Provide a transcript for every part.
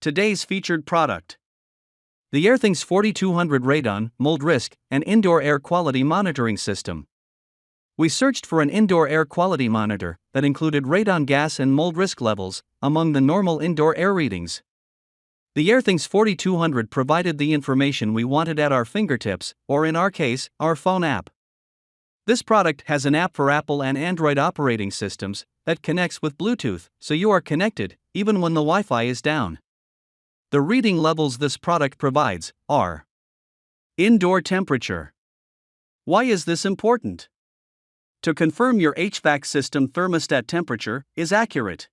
Today's featured product: the Airthings 4200 Radon Mold Risk and Indoor Air Quality Monitoring System. We searched for an indoor air quality monitor that included radon gas and mold risk levels among the normal indoor air readings. The Airthings 4200 provided the information we wanted at our fingertips, or in our case, our phone app. This product has an app for Apple and Android operating systems that connects with Bluetooth, so you are connected even when the Wi-Fi is down. The reading levels this product provides are: indoor temperature. Why is this important? To confirm your HVAC system thermostat temperature is accurate.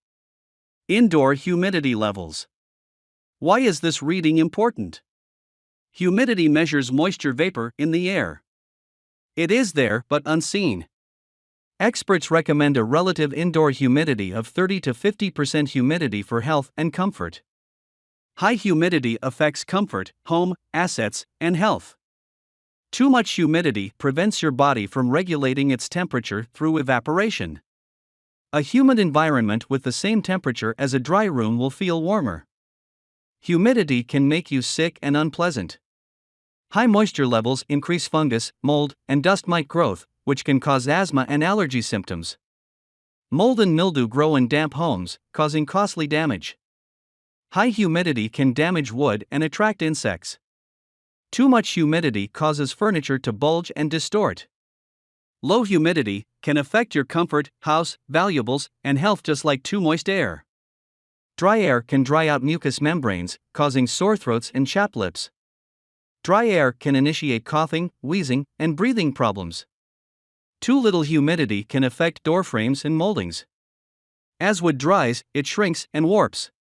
Indoor humidity levels. Why is this reading important? Humidity measures moisture vapor in the air. It is there but unseen. Experts recommend a relative indoor humidity of 30 to 50% humidity for health and comfort. High humidity affects comfort, home, assets, and health. Too much humidity prevents your body from regulating its temperature through evaporation. A humid environment with the same temperature as a dry room will feel warmer. Humidity can make you sick and unpleasant. High moisture levels increase fungus, mold, and dust mite growth, which can cause asthma and allergy symptoms. Mold and mildew grow in damp homes, causing costly damage. High humidity can damage wood and attract insects. Too much humidity causes furniture to bulge and distort. Low humidity can affect your comfort, house, valuables, and health just like too moist air. Dry air can dry out mucous membranes, causing sore throats and chapped lips. Dry air can initiate coughing, wheezing, and breathing problems. Too little humidity can affect door frames and moldings. As wood dries, it shrinks and warps.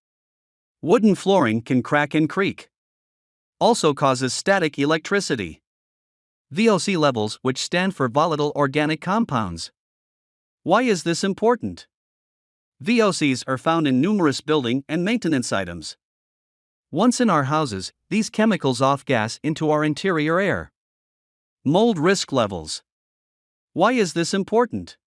Wooden flooring can crack and creak. Also causes static electricity. VOC levels, which stand for volatile organic compounds. Why is this important? VOCs are found in numerous building and maintenance items. Once in our houses, these chemicals off-gas into our interior air. Mold risk levels. Why is this important?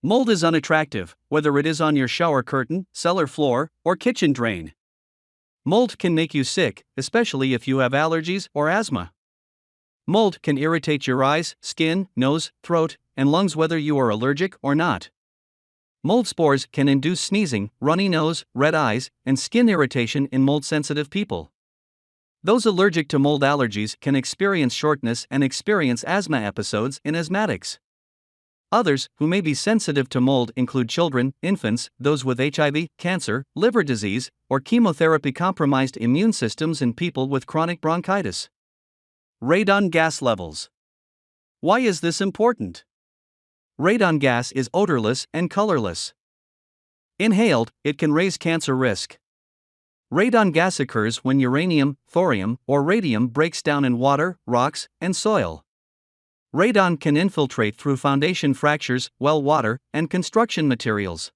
Mold is unattractive, whether it is on your shower curtain, cellar floor, or kitchen drain. Mold can make you sick, especially if you have allergies or asthma. Mold can irritate your eyes, skin, nose, throat, and lungs whether you are allergic or not. Mold spores can induce sneezing, runny nose, red eyes, and skin irritation in mold-sensitive people. Those allergic to mold allergies can experience shortness and experience asthma episodes in asthmatics. Others who may be sensitive to mold include children, infants, those with HIV, cancer, liver disease, or chemotherapy-compromised immune systems, and people with chronic bronchitis. Radon gas levels. Why is this important? Radon gas is odorless and colorless. Inhaled, it can raise cancer risk. Radon gas occurs when uranium, thorium, or radium breaks down in water, rocks, and soil. Radon can infiltrate through foundation fractures, well water, and construction materials.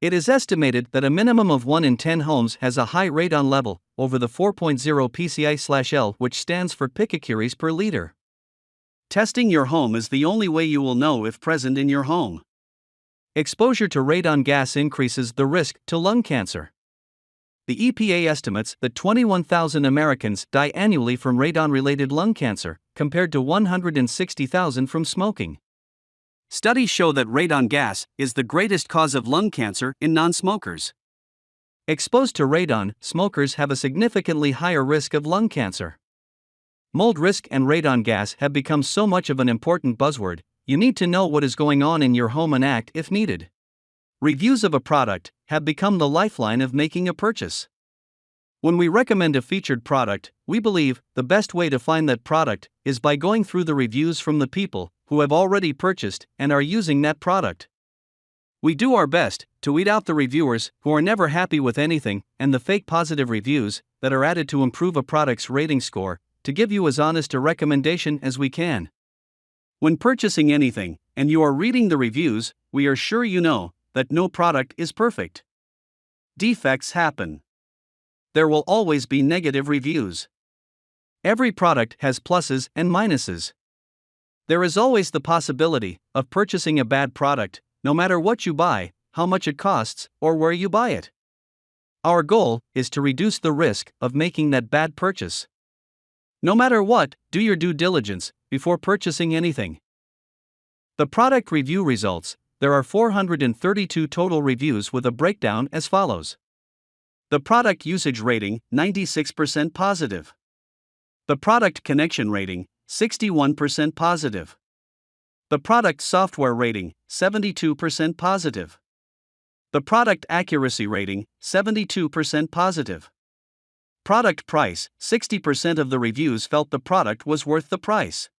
It is estimated that a minimum of 1 in 10 homes has a high radon level, over the 4.0 pci/L, which stands for picocuries per liter. Testing your home is the only way you will know if present in your home. Exposure to radon gas increases the risk to lung cancer. The EPA estimates that 21,000 Americans die annually from radon-related lung cancer, compared to 160,000 from smoking. Studies show that radon gas is the greatest cause of lung cancer in non-smokers. Exposed to radon, smokers have a significantly higher risk of lung cancer. Mold risk and radon gas have become so much of an important buzzword, you need to know what is going on in your home and act if needed. Reviews of a product have become the lifeline of making a purchase. When we recommend a featured product, we believe the best way to find that product is by going through the reviews from the people who have already purchased and are using that product. We do our best to weed out the reviewers who are never happy with anything and the fake positive reviews that are added to improve a product's rating score, to give you as honest a recommendation as we can. When purchasing anything, and you are reading the reviews, we are sure you know that no product is perfect. Defects happen. There will always be negative reviews. Every product has pluses and minuses. There is always the possibility of purchasing a bad product, no matter what you buy, how much it costs, or where you buy it. Our goal is to reduce the risk of making that bad purchase. No matter what, do your due diligence before purchasing anything. The product review results: there are 432 total reviews with a breakdown as follows. The product usage rating, 96% positive. The product connection rating, 61% positive. The product software rating, 72% positive. The product accuracy rating, 72% positive. Product price, 60% of the reviews felt the product was worth the price.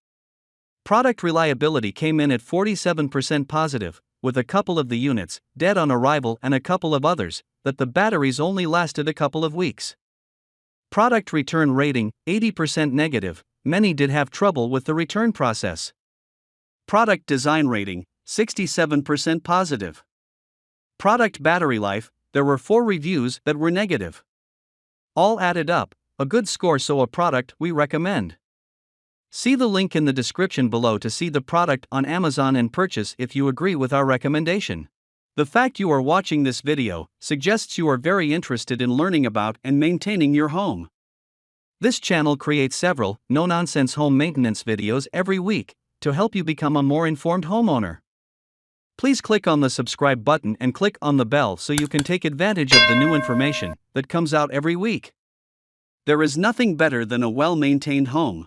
Product reliability came in at 47% positive, with a couple of the units dead on arrival and a couple of others that the batteries only lasted a couple of weeks. Product return rating, 80% negative, many did have trouble with the return process. Product design rating, 67% positive. Product battery life, there were 4 reviews that were negative. All added up, a good score, so a product we recommend. See the link in the description below to see the product on Amazon and purchase if you agree with our recommendation. The fact you are watching this video suggests you are very interested in learning about and maintaining your home. This channel creates several no-nonsense home maintenance videos every week to help you become a more informed homeowner. Please click on the subscribe button and click on the bell so you can take advantage of the new information that comes out every week. There is nothing better than a well-maintained home.